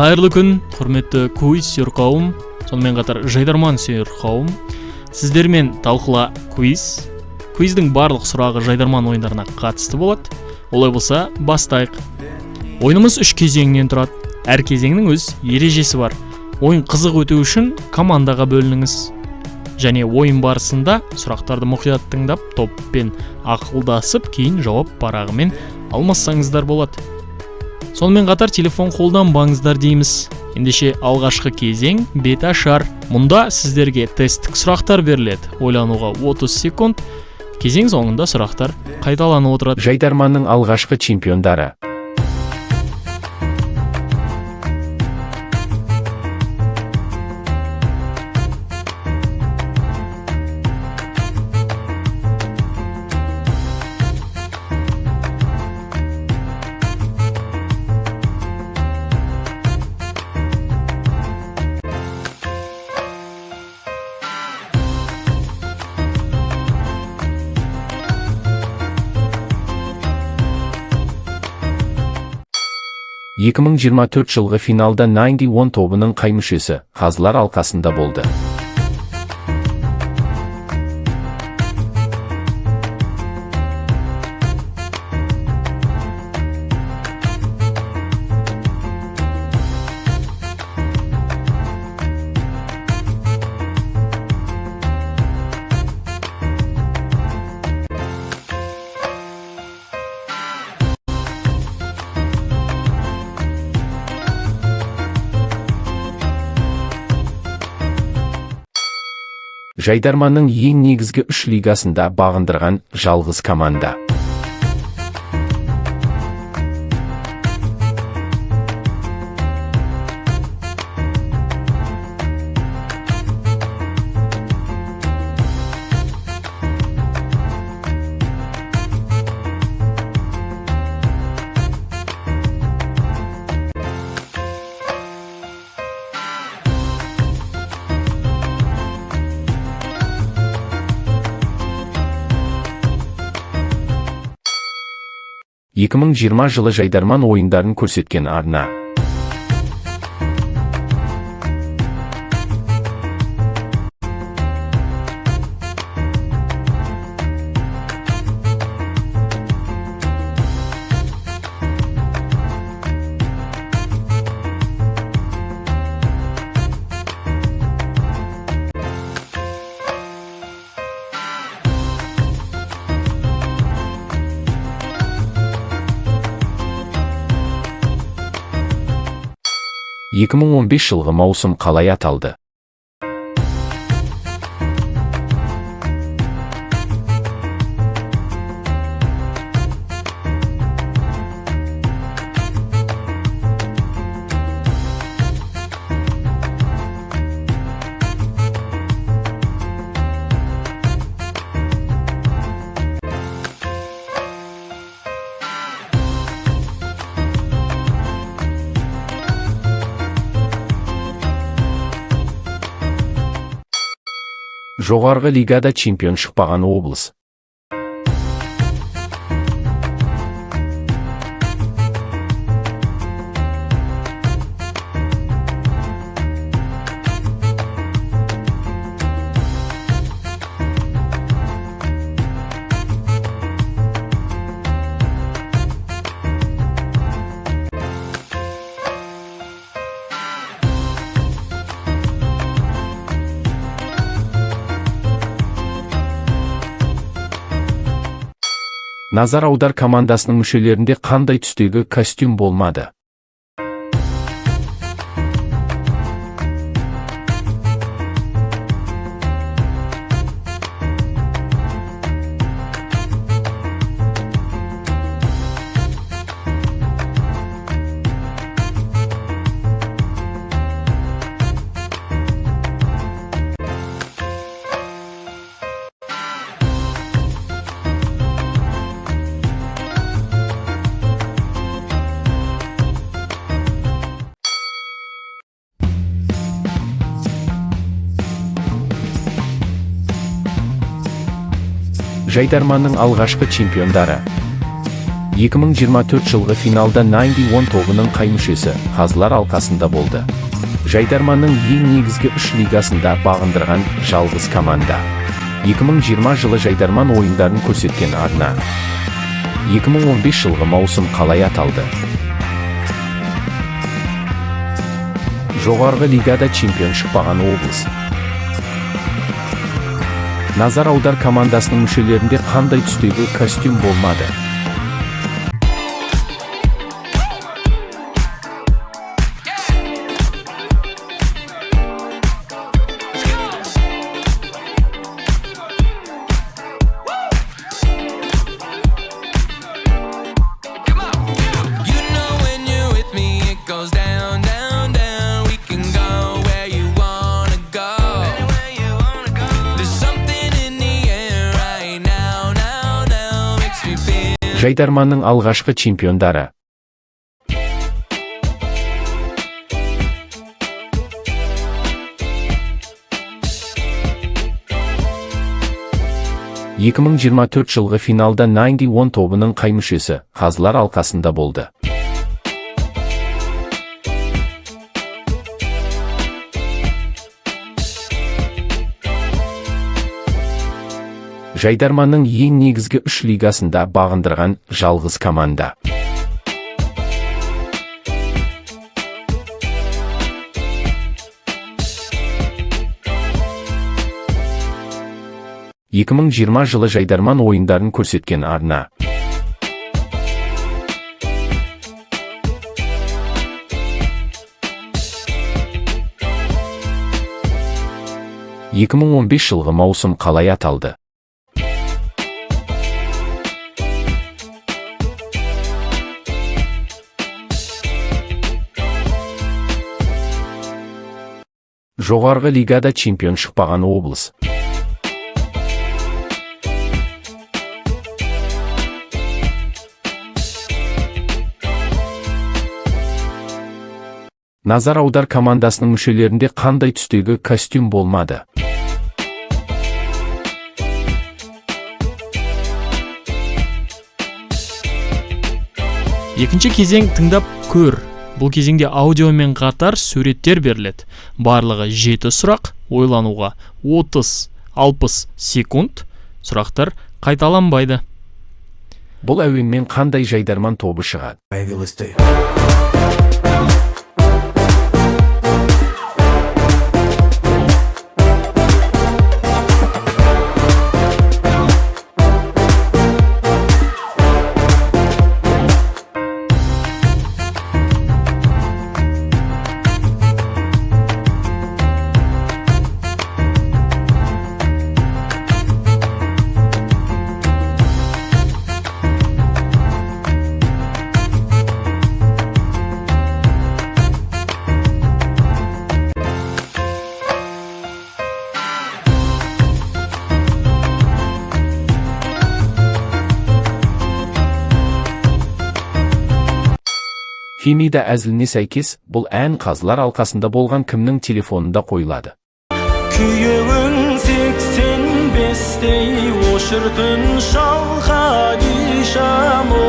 Қайырлы күн, құрметті квиз сүйер қауым, сонымен қатар жайдарман сүйер қауым. Сіздермен талқыла квиз. Квиздің барлық сұрағы жайдарман ойындарына қатысты болады. Олай болса, бастайық. Ойынымыз 3 кезеңнен тұрады. Әр кезеңнің өз ережесі бар. Ойын қызық өту үшін командаға бөлініңіз. Және ойын барысында сұрақтарды мұқият тыңдап, топпен ақылдасып, кейін жауап парағымен алмассаңыздар болады. Сонымен қатар телефон қолданбаңыздар дейміз. Ендеше алғашқы кезең бет ашар. Мұнда сіздерге тесттік сұрақтар беріледі. Ойлануға 30 секунд. Кезең соңында сұрақтар қайталанып отырады. Жайдарманның алғашқы чемпиондары. Екі 2024 жылғы финалда 91 тобының қай мүшесі қазылар алқасында болды? Жайдарманның ең негізгі 3 лигасында бағындырған жалғыз команда. Екі 2020 жылы жайдарман ойындарын көрсеткен арна. Екі 2015 жылғы маусым қалай аталды? Жоғарғы лигада чемпион шықпаған облыс. Назар аудар командасының мүшелерінде қандай түстегі костюм болмады? Жайдарманның алғашқы чемпиондары. 2024 жылғы финалда 91 тобының қай мүшесі қазылар алқасында болды? Жайдарманның ең негізгі 3 лигасында бағындырған жалғыз команда. 2020 жылы жайдарман ойындарын көрсеткен арна. 2015 жылғы маусым қалай аталды? Жоғарғы лигада чемпион шықпаған облыс. Назар аудар командасының мүшелерінде қандай түстегі костюм болмады? Жайдарманның алғашқы чемпиондары. ...2024 жылғы финалда 91 тобының қай мүшесі қазылар алқасында болды? Жайдарманның ең негізгі 3 лигасында бағындырған жалғыз команда. ...2020 жылы жайдарман ойындарын көрсеткен арна. ...2015 жылғы маусым қалай аталды? Жоғарғы лигада чемпион шықпаған облыс. Назар аудар командасының мүшелерінде қандай түстегі костюм болмады? Екінші кезең тыңдап көр. Бұл кезеңде аудиомен қатар суреттер беріледі. Барлығы 7 сұрақ, ойлануға 30-60 секунд. Сұрақтар қайталанбайды. Бұл әуенмен қандай жайдарман тобы шығады? Фемида әзіліне сәйкес, бұл ән қазылар алқасында болған кімнің телефонында қойылады? Күйеуің 85-тей ошырдың шалға дишамы.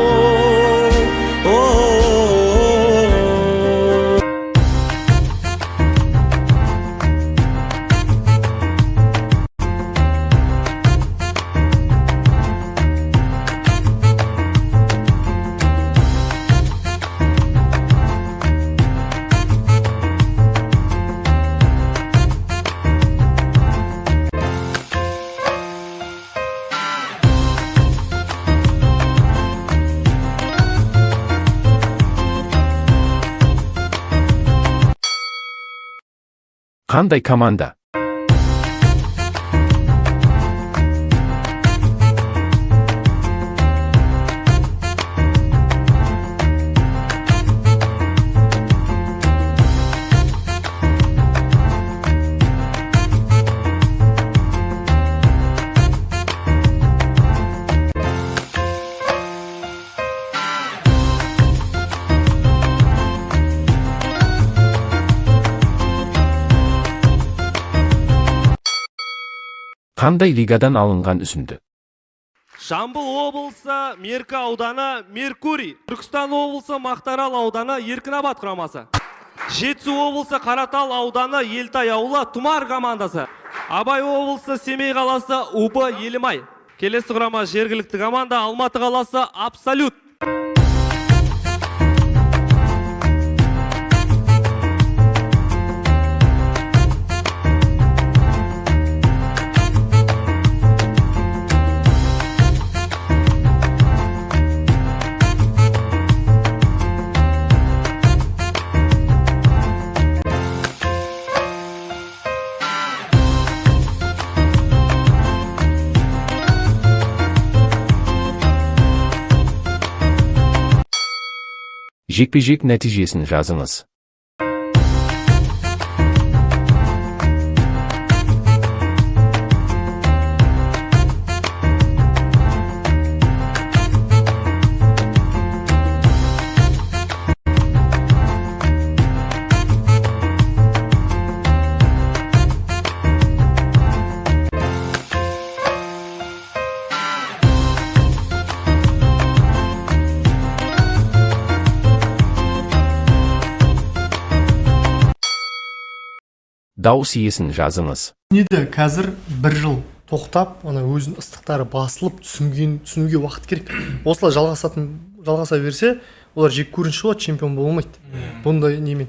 Қандай команда? Қандай лигадан алынған үзінді? Жамбыл облысы Меркі ауданы Меркурий, Түркістан облысы Мақтарал ауданы Еркінабад құрамасы. Жетісу облысы Қаратал ауданы Елтай ауылы Тұмар командасы. Абай облысы Семей қаласы УБ Елімай. Келесі құрама жергілікті команда Алматы қаласы Абсолют. Жекпе-жек нәтижесін жазыңыз. Дауыс иесін жазыңыз. Неді қазір бір жыл тоқтап, ана өзінің ыстықтары басылып түсінуге уақыт керек. Осылай жалғаса берсе, олар жек көрініші болады, чемпион болмайды. Бұндай немен.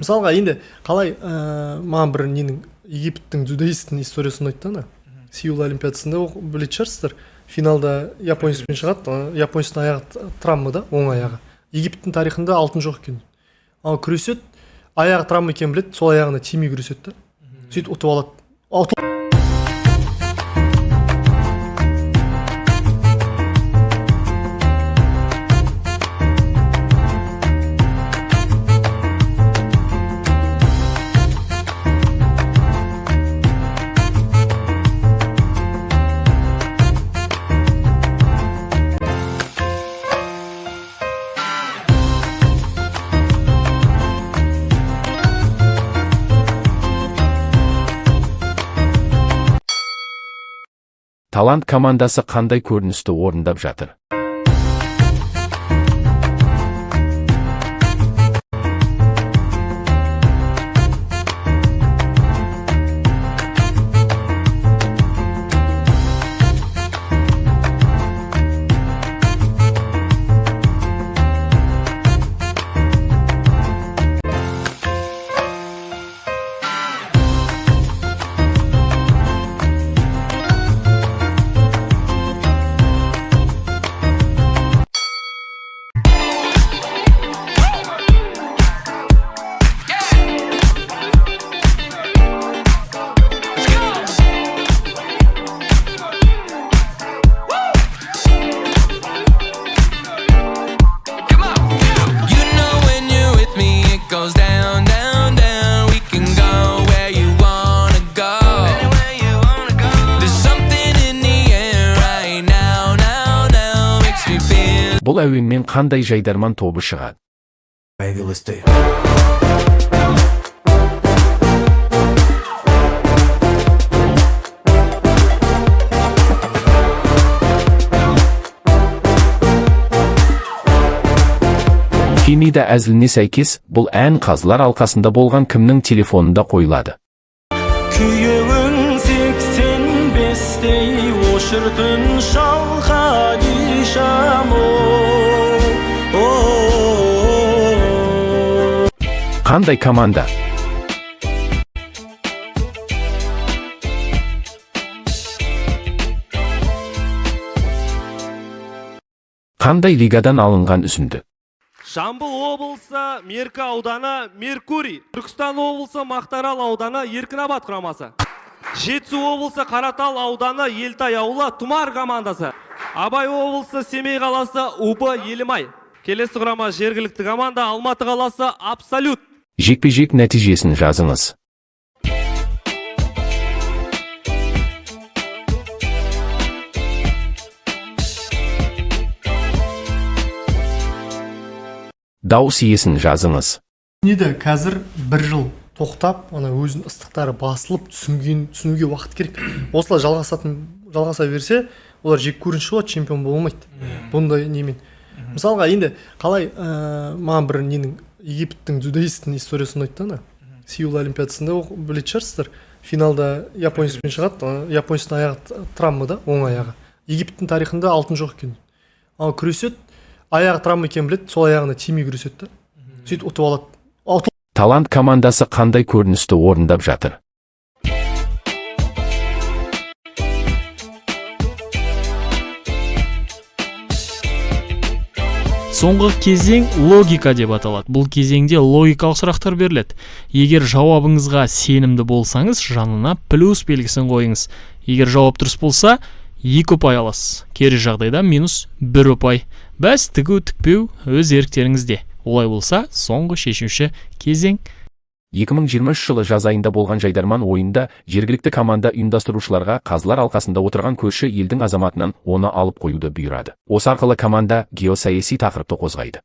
Мысалға енді қалай маған бір ненің Египеттің дзюдоисттің историясын айтты ана. Сеул олимпиадасында білетін шығарсыздар. Финалда японецпен шығады, японецтің аяғы травма да, оң аяғы. Египеттің тарихында алтын жоқ екен. Ал күреседі, аяғы травма екен біледі, сол аяғына тимей күреседі да. Сөйтіп ұтып алады. Талант командасы қандай көріністі орындап жатыр? Бұл әуенмен қандай жайдарман тобы шығады? Фемида әзіліне сәйкес, бұл ән қазылар алқасында болған кімнің телефонында қойылады? Күйеуің 85-тей ошыртын шалға дишамы. Қандай команда? Қандай лигадан алынған үзінді? Жамбыл облысы Меркі ауданы Меркурий, Түркістан облысы Мақтарал ауданы Еркінабад құрамасы. Жетісу облысы Қаратал ауданы Елтай ауылы Тұмар командасы. Абай облысы Семей қаласы УБ Елімай. Келесі құрама жергілікті команда Алматы қаласы Абсолют. Жекпе-жек нәтижесін жазыңыз. Дауыс иесін жазыңыз. Неді қазір бір жыл тоқтап, ана өзінің ыстықтары басылып түсінуге уақыт керек. Осылай жалғаса берсе, олар жек көрініші болады, чемпион бола алмайды бұндай немен. Мысалға енді қалай маған бір ненің Египеттің дзюдоисттің историясын айтты ана Сеул олимпиадасында білетін шығарсыздар, финалда японецпен шығады, японецтің аяғы травма да, оң аяғы. Египеттің тарихында алтын жоқ екен. Ал күреседі, аяғы травма екенін біледі, сол аяғына тимей күреседі да. Сөйтіп ұтып алады. Талант командасы қандай көріністі орындап жатыр? Соңғы кезең логика деп аталады. Бұл кезеңде логикалық сұрақтар беріледі. Егер жауабыңызға сенімді болсаңыз, жанына плюс белгісін қойыңыз. Егер жауап дұрыс болса, 2 ұпай аласыз. Кері жағдайда минус 1 ұпай. Бәс тігу тікпеу өз еріктеріңізде. Олай болса, соңғы шешуші кезең. 2023 жылы жаз айында болған Жайдарман ойында жергілікті команда ұйымдастырушыларға қазылар алқасында отырған көрші елдің азаматынан оны алып қоюды бұйырады. Осы арқылы команда геосаяси тақырыпты қозғайды.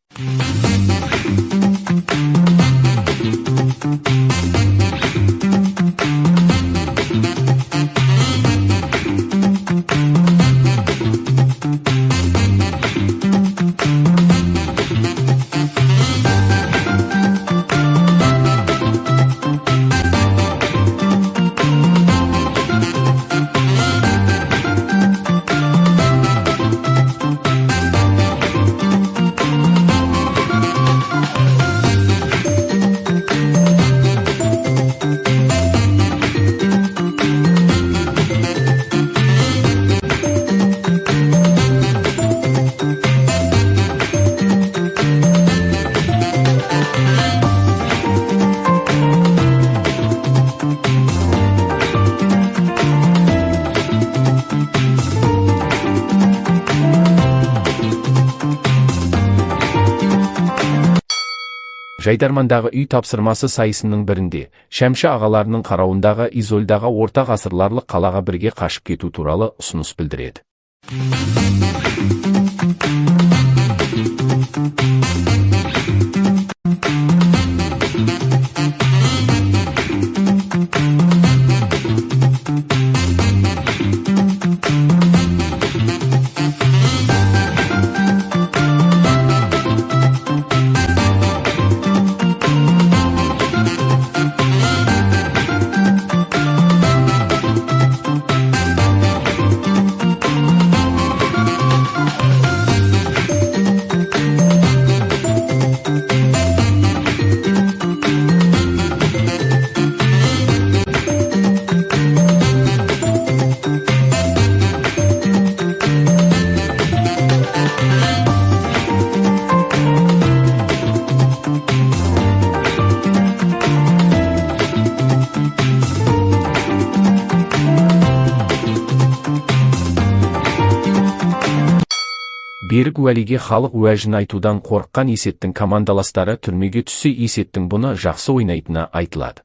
Жайдармандағы үй тапсырмасы сайысының бірінде Шәмші ағаларының қарауындағы Изольдағы орта ғасырларлық қалаға бірге қашып кету туралы ұсыныс білдіреді. Берік Уәлиге халық уәжін айтудан қорыққан Есеттің командаластары түрмеге түссе, Есеттің бұны жақсы ойнайтыны айтылады.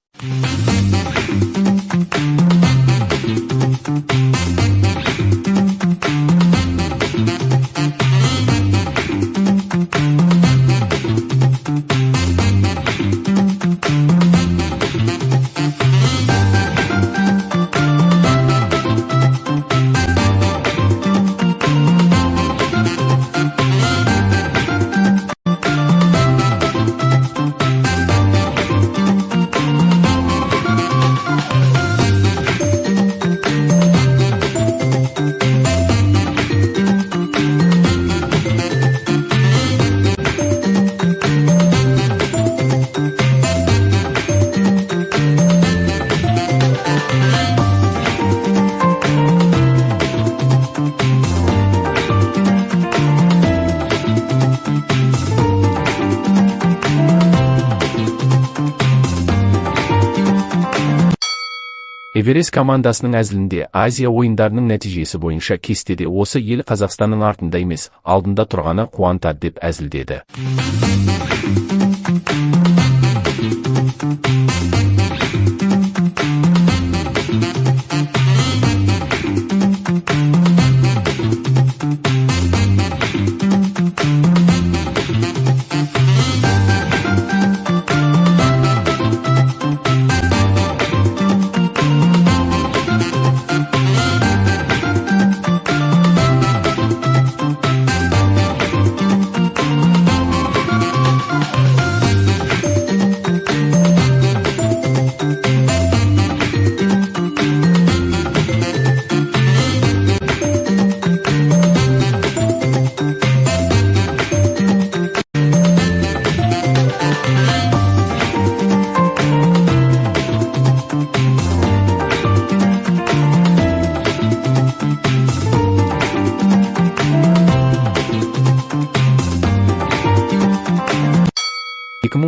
Эверест командасының әзілінде Азия ойындарының нәтижесі бойынша кестеде осы ел Қазақстанның артында емес, алдында тұрғаны қуантады деп әзілдеді.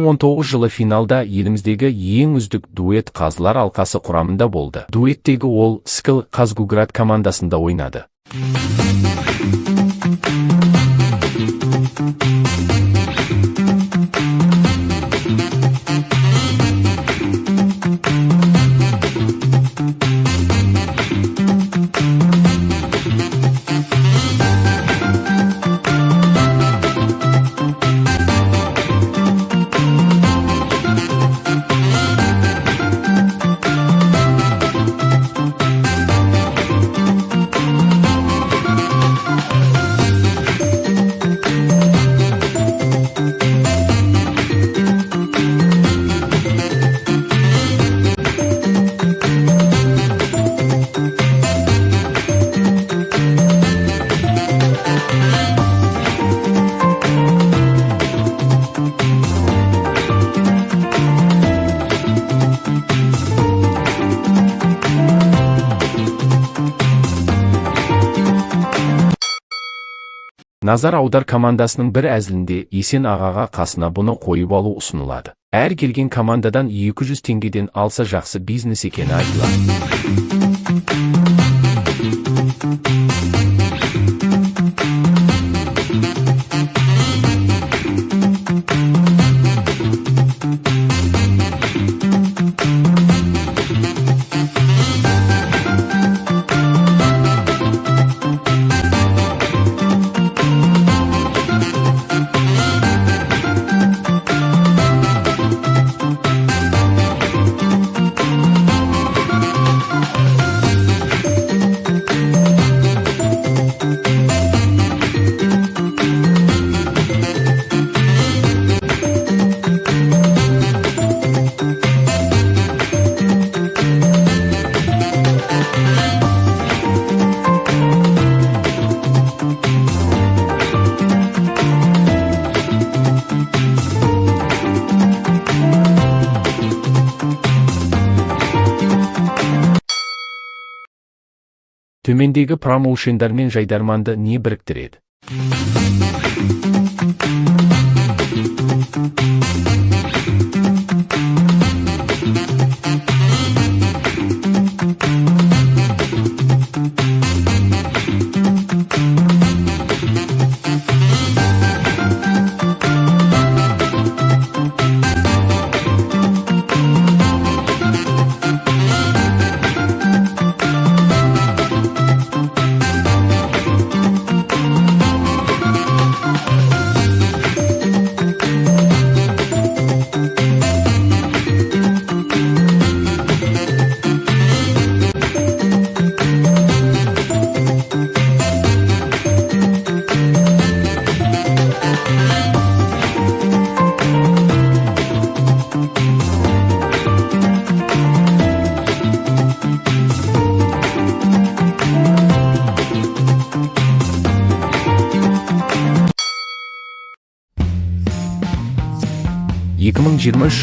2019 жылы финалда еліміздегі ең үздік дуэт қазылар алқасы құрамында болды. Дуэттегі ол Скил Казгуград командасында ойнады. Назар аудар командасының бір әзілінде Есен ағаға қасына бұны қойып алу ұсынылады. Әр келген командадан 200 теңгеден алса жақсы бизнес екені айтылады. Төмендегі промоушендар мен жайдарманды не біріктіреді?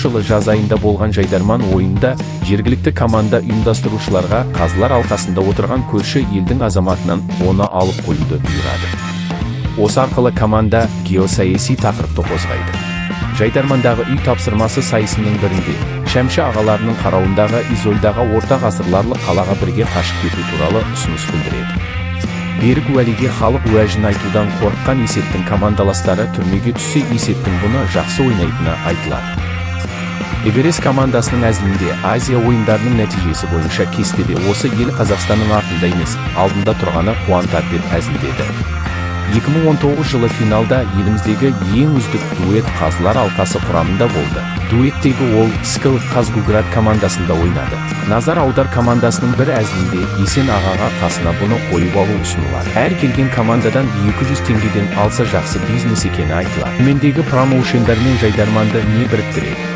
жылы жаз айында болған жайдарман ойында жергілікті команда ұйымдастырушыларға қазылар алқасында отырған көрші елдің азаматынан оны алып қоюды бұйырады. Осы арқылы команда геосаяси тақырыпты қозғайды. Жайдармандағы үй тапсырмасы сайысының бірінде Шәмші ағаларының қарауындағы Изольдағы орта ғасырларлық қалаға бірге қашып кету туралы ұсыныс білдіреді. Берік уәлиге халық уәжін айтудан қорыққан Есеттің командаластары түрмеге түссе, Есеттің бұны жақсы ойнайтыны айтылады. Эверест командасының әзілінде Азия ойындарының нәтижесі бойынша кестеде осы ел Қазақстанның артында емес, алдында тұрғаны қуантар деп әзілдеді. 2019 жылы финалда еліміздегі ең үздік дуэт қазылар алқасы құрамында болды. Дуэттегі ол Скил Казгуград командасында ойнады. Назар аудар командасының бір әзілінде Есен ағаға қасына бұны қойып алу ұсынылады. Әр келген командадан 200 теңгеден алса жақсы бизнес екені айтылады. Төмендегі промоушендар мен жайдарманды не біріктіреді?